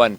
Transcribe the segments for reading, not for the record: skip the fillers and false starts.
1।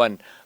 1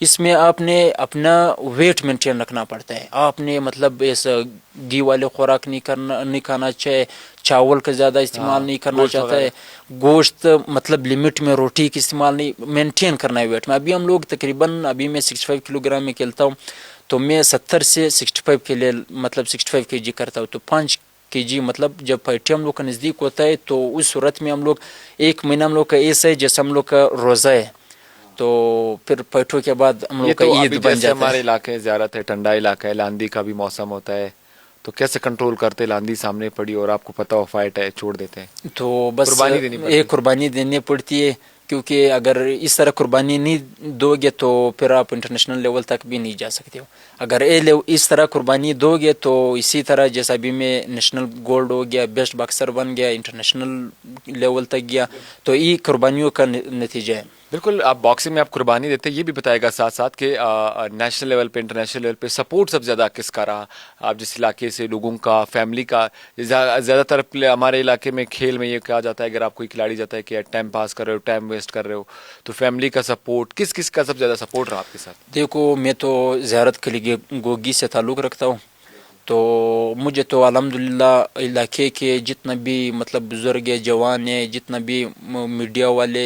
اس میں آپ نے اپنا ویٹ مینٹین رکھنا پڑتا ہے. آپ نے مطلب ایسا گھی والے خوراک نہیں کھانا چاہے, چاول کا زیادہ استعمال نہیں کرنا چاہتا ہے, گوشت مطلب لمٹ میں, روٹی کی استعمال نہیں, مینٹین کرنا ہے ویٹ میں. ابھی ہم لوگ تقریباً ابھی میں 65 کلو گرام میں کھیلتا ہوں, تو میں 70 سے 65 کے لیے مطلب 65 کے جی کرتا ہوں. تو 5 کے جی مطلب جب پائٹی ہم لوگ کا نزدیک ہوتا ہے تو اس صورت میں ہم لوگ ایک مہینہ ہم لوگ کا ایسا ہے جیسے ہم لوگ کا روزہ ہے, تو پھر پیٹھوں کے بعد ہم لوگ کا عید بن جاتا ہے. ہمارے علاقے زیارت ہے, ٹھنڈا علاقہ ہے, لاندھی کا بھی موسم ہوتا ہے, تو کیسے کنٹرول کرتے؟ لاندھی سامنے پڑی اور آپ کو پتہ ہو فائٹ ہے, چھوڑ دیتے ہیں, تو بس قربانی دینی پڑتی ایک قربانی دینی پڑتی ہے, کیونکہ اگر اس طرح قربانی نہیں دو گے تو پھر آپ انٹرنیشنل لیول تک بھی نہیں جا سکتے ہو. اگر اس طرح قربانی دو گے تو اسی طرح جیسا ابھی میں نیشنل گولڈ ہو گیا, بیسٹ باکسر بن گیا, انٹرنیشنل لیول تک گیا, تو یہ قربانیوں کا نتیجہ ہے. بالکل. آپ باکسنگ میں آپ قربانی دیتے ہیں, یہ بھی بتائے گا ساتھ ساتھ کہ نیشنل لیول پہ, انٹرنیشنل لیول پہ سپورٹ سب زیادہ کس کا رہا؟ آپ جس علاقے سے, لوگوں کا, فیملی کا. زیادہ تر ہمارے علاقے میں کھیل میں یہ کہا جاتا ہے اگر آپ کوئی کھلاڑی جاتا ہے کہ ٹائم پاس کر رہے ہو, ٹائم ویسٹ کر رہے ہو, تو فیملی کا سپورٹ کس کا سب زیادہ سپورٹ رہا آپ کے ساتھ؟ دیکھو میں تو زیارت کے لیے گوگی سے تعلق رکھتا ہوں, تو مجھے تو الحمدللہ علاقے کے جتنا بھی مطلب بزرگ ہے, جوان ہے, جتنا بھی میڈیا والے,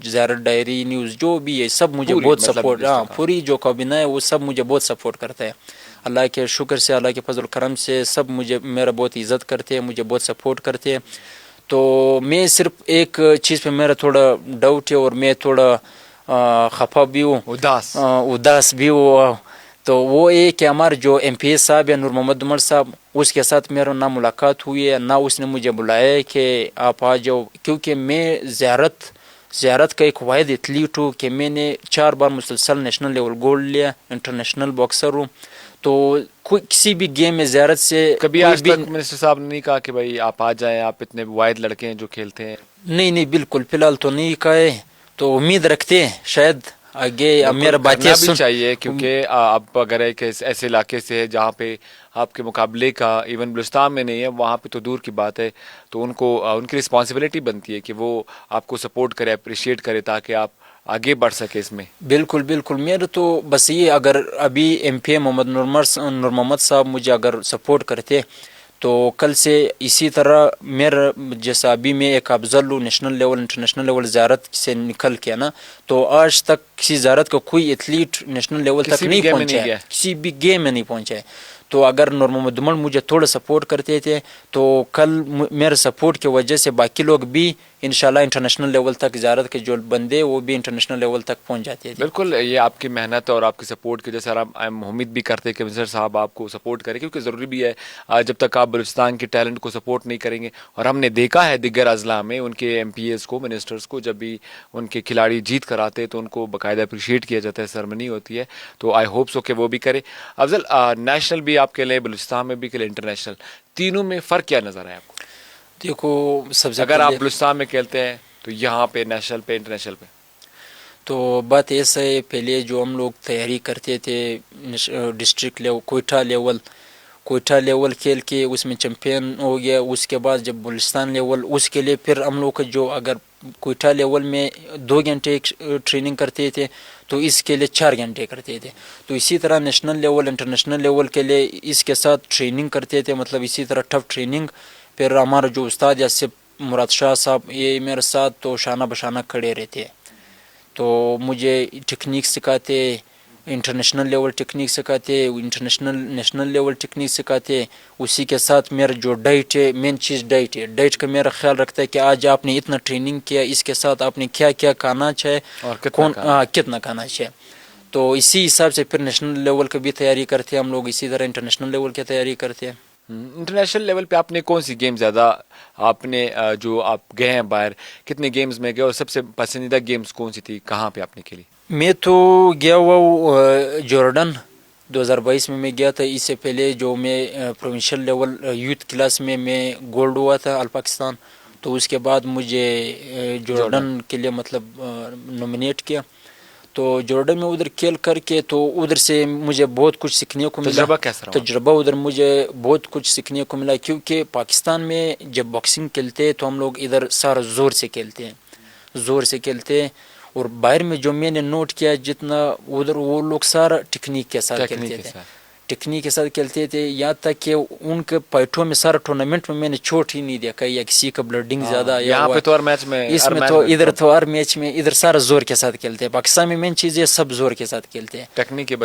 زیارت ڈائری نیوز جو بھی ہے, سب مجھے بہت سپورٹ, ہاں پوری جو کابینہ ہے وہ سب مجھے بہت سپورٹ کرتا ہے. اللہ کے شکر سے, اللہ کے فضل و کرم سے سب مجھے میرا بہت عزت کرتے ہیں, مجھے بہت سپورٹ کرتے ہیں. تو میں صرف ایک چیز پہ میرا تھوڑا ڈاؤٹ ہے, اور میں تھوڑا خفا بھی ہوں, اداس بھی ہوں, تو وہ یہ کہ ہمارے جو ایم پی ایس صاحب ہے نور محمد عمر صاحب, اس کے ساتھ میرا نہ ملاقات ہوئی ہے, نہ اس نے مجھے بلایا ہے کہ آپ آ جاؤ, کیونکہ میں زیارت کا ایک واحد ایتھلیٹ ہوں کہ میں نے 4 بار مسلسل نیشنل لیول گولڈ لیا, انٹرنیشنل باکسر ہوں. تو کسی بھی گیم میں زیارت سے کبھی آج تک منسٹر صاحب نے نہیں کہا کہ بھائی آپ آ جائیں, آپ اتنے واحد لڑکے ہیں جو کھیلتے ہیں؟ نہیں بالکل فی الحال تو نہیں کہا ہے, تو امید رکھتے ہیں شاید آگے میرا باتیں بھی چاہیے, کیونکہ آپ اگر ایک ایسے علاقے سے ہے جہاں پہ آپ کے مقابلے کا ایون بلوچستان میں نہیں ہے, وہاں پہ تو دور کی بات ہے, تو ان کی رسپانسبلٹی بنتی ہے کہ وہ آپ کو سپورٹ کرے, اپریشیٹ کرے, تاکہ آپ آگے بڑھ سکے اس میں. بالکل میرا تو بس یہ, اگر ابھی ایم پی محمد نور محمد صاحب مجھے اگر سپورٹ کرتے تو کل سے اسی طرح میرا جیسا ابھی میں ایک افضل ہوں نیشنل لیول انٹرنیشنل لیول زیارت سے نکل کے نا, تو آج تک کسی زیارت کا کوئی ایتھلیٹ نیشنل لیول تک نہیں پہنچا ہے, کسی بھی گیم میں نہیں پہنچا ہے. تو اگر نور محمد عمر مجھے تھوڑا سپورٹ کرتے تھے تو کل میرے سپورٹ کی وجہ سے باقی لوگ بھی انشاءاللہ انٹرنیشنل لیول تک زیارت کے جو بندے وہ بھی انٹرنیشنل لیول تک پہنچ جاتے تھے. بالکل, یہ آپ کی محنت اور آپ کی سپورٹ کی وجہ سے ہم امید بھی کرتے ہیں کہ منسٹر صاحب آپ کو سپورٹ کریں, کیونکہ ضروری بھی ہے. جب تک آپ بلوچستان کے ٹیلنٹ کو سپورٹ نہیں کریں گے, اور ہم نے دیکھا ہے دیگر اضلاع میں ان کے ایم پی ایس کو, منسٹرز کو, جب بھی ان کے کھلاڑی جیت کر آتے تو ان کو باقاعدہ اپریشیٹ کیا جاتا ہے, سرمنی ہوتی ہے. تو آئی ہوپ سو کہ وہ بھی کرے. افضل, نیشنل بھی آپ کے لیے, بلوچستان میں بھی کے لیے انٹرنیشنل, تینوں میں فرق کیا نظر ہے آپ کو؟ دیکھو سب سے اگر آپ بلوچستان میں کھیلتے ہیں تو یہاں پہ نیشنل پہ, انٹرنیشنل پہ, تو بات ایسا ہے, پہلے جو ہم لوگ تیاری کرتے تھے ڈسٹرکٹ لیول, کوئٹہ لیول کھیل کے اس میں چیمپئن ہو گیا, اس کے بعد جب بلوچستان لیول, اس کے لیے پھر ہم لوگ کا جو اگر کوئٹہ لیول میں 2 گھنٹے ٹریننگ کرتے تھے تو اس کے لیے 4 گھنٹے کرتے تھے. تو اسی طرح نیشنل لیول انٹرنیشنل لیول کے لیے اس کے ساتھ ٹریننگ کرتے تھے, مطلب اسی طرح ٹف ٹریننگ. پھر ہمارا جو استاد یا مراد شاہ صاحب یہ میرے ساتھ تو شانہ بشانہ کھڑے رہتے, تو مجھے ٹیکنیک سکھاتے, انٹرنیشنل لیول ٹیکنیک سکھاتے, نیشنل لیول ٹیکنیک سکھاتے. اسی کے ساتھ میرا جو ڈائٹ ہے, مین چیز ڈائٹ ہے, ڈائٹ کا میرا خیال رکھتا ہے کہ آج آپ نے اتنا ٹریننگ کیا, اس کے ساتھ آپ نے کیا کیا کھانا چاہے اور کتنا کھانا چاہے. تو اسی حساب سے پھر نیشنل لیول کی بھی تیاری کرتے ہیں ہم لوگ, اسی طرح انٹرنیشنل لیول کی تیاری کرتے ہیں. انٹرنیشنل لیول پہ آپ نے کون سی گیم زیادہ, آپ نے جو آپ گئے ہیں باہر, کتنے گیمز میں گئے, اور سب سے پسندیدہ گیمز کون سی تھی, کہاں پہ آپ نے کھیلی؟ میں تو گیا ہوا جارڈن 2022 میں گیا تھا. اس سے پہلے جو میں پروونشل لیول یوتھ کلاس میں گولڈ ہوا تھا آل پاکستان, تو اس کے بعد مجھے جارڈن کے لیے مطلب نومینیٹ کیا. تو جارڈن میں ادھر کھیل کر کے تو ادھر سے مجھے بہت کچھ سیکھنے کو ملا. تجربہ کیسا رہا؟ تجربہ ادھر مجھے بہت کچھ سیکھنے کو ملا, کیونکہ پاکستان میں جب باکسنگ کھیلتے تو ہم لوگ ادھر سارا زور سے کھیلتے ہیں, اور باہر میں جو میں نے نوٹ کیا جتنا ادھر وہ لوگ سارا ٹیکنیک کے ساتھ کھیلتے تھے, ٹیکنیک کے ساتھ کھیلتے تھے, یہاں تک کہ ان کے فائٹوں میں سارا ٹورنامنٹ میں نے چھوٹ ہی نہیں دیکھا یا کسی کا بلڈنگ زیادہ یہاں پہ تو ہر میچ میں, اس میں تو ادھر تو ہر میچ میں ادھر سارا زور کے ساتھ کھیلتے ہیں. پاکستان میں مین چیز ہے سب زور کے ساتھ کھیلتے ہیں, ٹیکنیک کے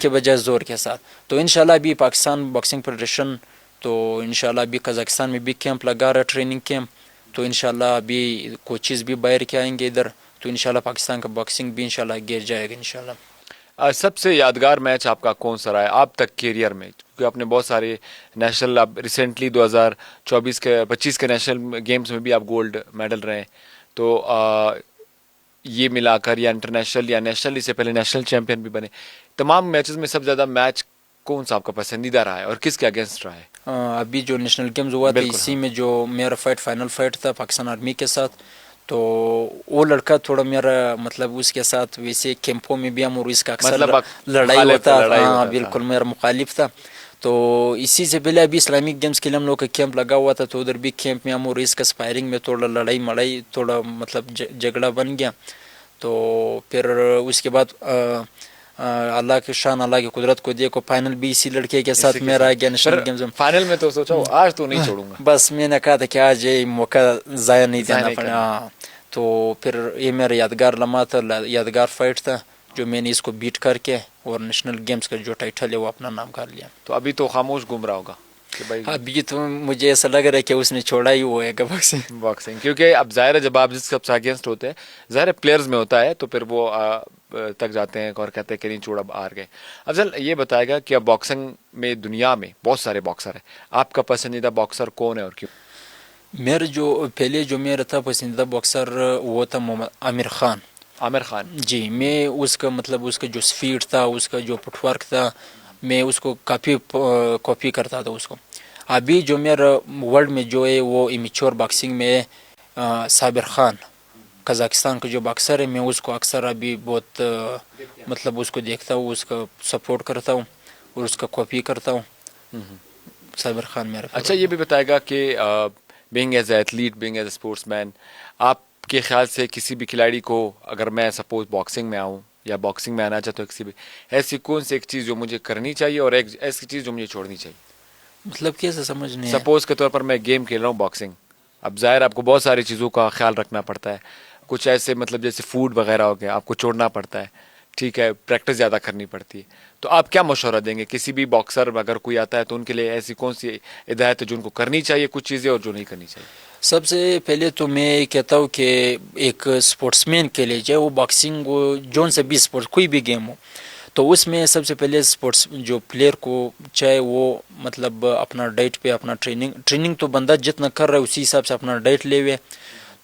بجائے زور کے ساتھ. تو انشاءاللہ ابھی پاکستان باکسنگ فیڈریشن تو انشاءاللہ ابھی قزاقستان میں بھی کیمپ لگا رہا ہے, ٹریننگ کیمپ. تو انشاءاللہ ابھی کوچز بھی باہر کے آئیں گے ادھر, تو انشاءاللہ پاکستان کا باکسنگ بھی انشاءاللہ گر جائے گا انشاءاللہ. سب سے یادگار میچ آپ کا کون سا رہا ہے آپ تک کیریئر میں؟ کیونکہ آپ نے بہت سارے نیشنل, اب ریسنٹلی 2025 کے نیشنل گیمز میں بھی آپ گولڈ میڈل رہے ہیں, تو یہ ملا کر یا انٹرنیشنل یا نیشنل, اس سے پہلے نیشنل چیمپئن بھی بنے, تمام میچز میں سب سے زیادہ میچ کون سا آپ کا پسندیدہ رہا ہے اور کس کے اگینسٹ رہا ہے؟ ابھی جو نیشنل گیمز ہوا تھا اسی میں جو میرا فائنل فائٹ تھا پاکستان آرمی کے ساتھ, تو وہ لڑکا تھوڑا میرا مطلب اس کے ساتھ ویسے کیمپوں میں بھی ہم اور اس کا اکثر لڑائی ہوتا, ہاں بالکل میرا مخالف تھا. تو اسی سے پہلے ابھی اسلامک گیمز کے لیے ہم لوگ کا کیمپ لگا ہوا تھا, تو ادھر بھی کیمپ میں ہم اور اس کا اسپائرنگ میں تھوڑا لڑائی مڑائی تھوڑا مطلب جھگڑا بن گیا. تو پھر اس کے بعد اللہ کے شان اللہ کی قدرت کو دیکھو فائنل بھی اسی لڑکے کے ساتھ میرا آ گیا نیشنل گیمز میں. فائنل میں تو سوچا آج تو نہیں چھوڑوں گا, بس میں نے کہا تھا کہ آج یہ موقع ضائع نہیں دینا پڑا. تو پھر یہ میرا یادگار لمحہ تھا, یادگار فائٹ تھا جو میں نے اس کو بیٹ کر کے اور نیشنل گیمز کا جو ٹائٹل ہے وہ اپنا نام کر لیا. تو ابھی تو خاموش گھوم رہا ہوگا کہ بھائی ابھی تو مجھے ایسا لگ رہا ہے کہ اس نے چھوڑا ہی ہوا ہے باکسنگ, کیونکہ اب ظاہر ہے جب آپ جس سب سے اگینسٹ ہوتے ہیں ظاہر ہے پلیئرز میں ہوتا ہے تو پھر وہ تک جاتے ہیں اور کہتے ہیں کہ نہیں چھوڑ اب ہار گئے. افضل یہ بتائے گا کہ اب باکسنگ میں دنیا میں بہت سارے باکسر ہیں, آپ کا پسندیدہ باکسر کون ہے اور کیوں؟ میرا جو پہلے جو میرا تھا پسندیدہ باکسر وہ تھا عامر خان. عامر خان جی, میں اس کا مطلب اس کا جو سپیڈ تھا, اس کا جو فٹ ورک تھا, میں اس کو کافی کاپی کرتا تھا اس کو. ابھی جو میرا ورلڈ میں جو ہے وہ امیچور باکسنگ میں صابر خان قزاقستان کا جو باکسر ہے, میں اس کو اکثر ابھی بہت مطلب اس کو دیکھتا ہوں, اس کا سپورٹ کرتا ہوں اور اس کا کاپی کرتا ہوں. صابر خان میرا. اچھا یہ بھی بتائے گا کہ being as a athlete, being as a sportsman, آپ کے خیال سے کسی بھی کھلاڑی کو اگر میں سپوز باکسنگ میں آؤں یا باکسنگ میں آنا چاہتا ہوں, کسی بھی ایسی کون سی ایک چیز جو مجھے کرنی چاہیے اور ایک ایسی چیز جو مجھے چھوڑنی چاہیے؟ مطلب کیسے سمجھ نہیں؟ سپوز کے طور پر میں گیم کھیل رہا ہوں باکسنگ, اب ظاہر آپ کو بہت ساری چیزوں کا خیال رکھنا پڑتا ہے, کچھ ایسے مطلب جیسے فوڈ وغیرہ ہو گیا آپ کو چھوڑنا پڑتا ہے, ٹھیک ہے, پریکٹس زیادہ کرنی پڑتی ہے, تو آپ کیا مشورہ دیں گے کسی بھی باکسر اگر کوئی آتا ہے تو ان کے لیے ایسی کون سی ہدایت ہے جو ان کو کرنی چاہیے کچھ چیزیں اور جو نہیں کرنی چاہیے؟ سب سے پہلے تو میں کہتا ہوں کہ ایک اسپورٹس مین کے لیے چاہے وہ باکسنگ ہو جون سے بھی اسپورٹس کوئی بھی گیم ہو, تو اس میں سب سے پہلے اسپورٹس جو پلیئر کو چاہے وہ مطلب اپنا ڈائٹ پہ اپنا ٹریننگ تو بندہ جتنا کر رہا ہے اسی حساب سے اپنا ڈائٹ لے ہوئے.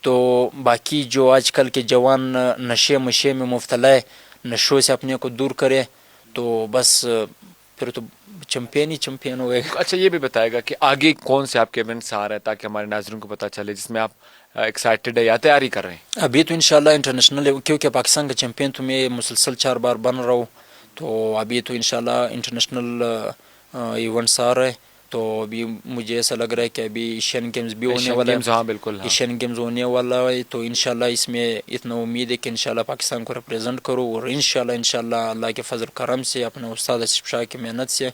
تو باقی جو آج کل کے جوان نشے میں مبتلا ہے, نشوں سے اپنے کو دور کرے تو بس پھر تو چمپئن ہوئے. اچھا یہ بھی بتائے گا کہ آگے کون سے آپ کے ایونٹس آ رہے ہیں تاکہ ہمارے ناظرین کو پتہ چلے جس میں آپ ایکسائٹیڈ ہے یا تیاری کر رہے ہیں؟ ابھی تو انشاءاللہ انٹرنیشنل ہے, کیونکہ پاکستان کا چیمپئن تو میں مسلسل 4 بار بن رہا ہوں, تو ابھی تو انشاءاللہ انٹرنیشنل ایونٹس آ رہے ہیں. تو ابھی مجھے ایسا لگ رہا ہے کہ ابھی ایشین گیمز بھی ہونے والا ہے. ہاں بالکل, ایشین گیمز ہونے والا ہے, تو انشاءاللہ اس میں اتنا امید ہے کہ انشاءاللہ پاکستان کو ریپرزینٹ کروں, اور انشاءاللہ اللہ کے فضل کرم سے اپنے استاد اسف شاہ کی محنت سے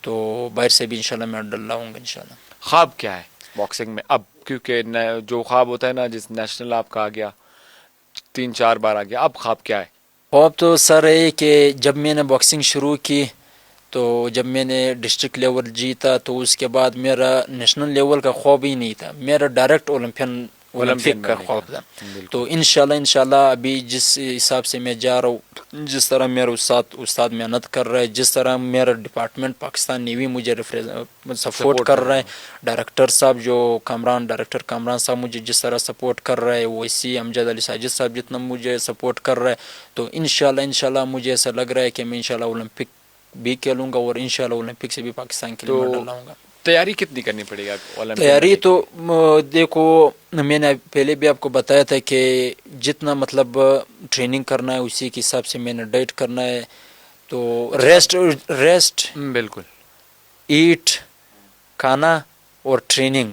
تو باہر سے بھی انشاءاللہ میں ڈل لاؤں گا انشاءاللہ. خواب کیا ہے باکسنگ میں اب؟ کیونکہ جو خواب ہوتا ہے نا, جس نیشنل آپ کا آ گیا 3-4 بار آ گیا, اب خواب کیا ہے؟ خواب تو سر ہے کہ جب میں نے باکسنگ شروع کی تو جب میں نے ڈسٹرکٹ لیول جیتا تو اس کے بعد میرا نیشنل لیول کا خواب ہی نہیں تھا, میرا ڈائریکٹ اولمپک کا خواب تھا. تو انشاءاللہ ابھی جس حساب سے میں جا رہا ہوں, جس طرح میرا استاد محنت کر رہا ہے, جس طرح میرا ڈپارٹمنٹ پاکستان نیوی مجھے سپورٹ کر رہا ہے, ڈائریکٹر کامران صاحب مجھے جس طرح سپورٹ کر رہا ہے, ویسی امجد علی ساجد صاحب جتنا مجھے سپورٹ کر رہا ہے, تو انشاءاللہ مجھے ایسا لگ رہا ہے کہ میں انشاءاللہ اولمپک بھی کھیلوں گا اور انشاءاللہ اولمپک سے بھی پاکستان کے لیے میڈل لاؤں گا. تیاری کتنی کرنی پڑے گا اولمپک؟ تیاری تو دیکھو میں نے پہلے بھی آپ کو بتایا تھا کہ جتنا مطلب ٹریننگ کرنا ہے اسی کے حساب سے میں نے ڈائٹ کرنا ہے. تو ریسٹ بالکل, ایٹ کھانا اور ٹریننگ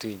3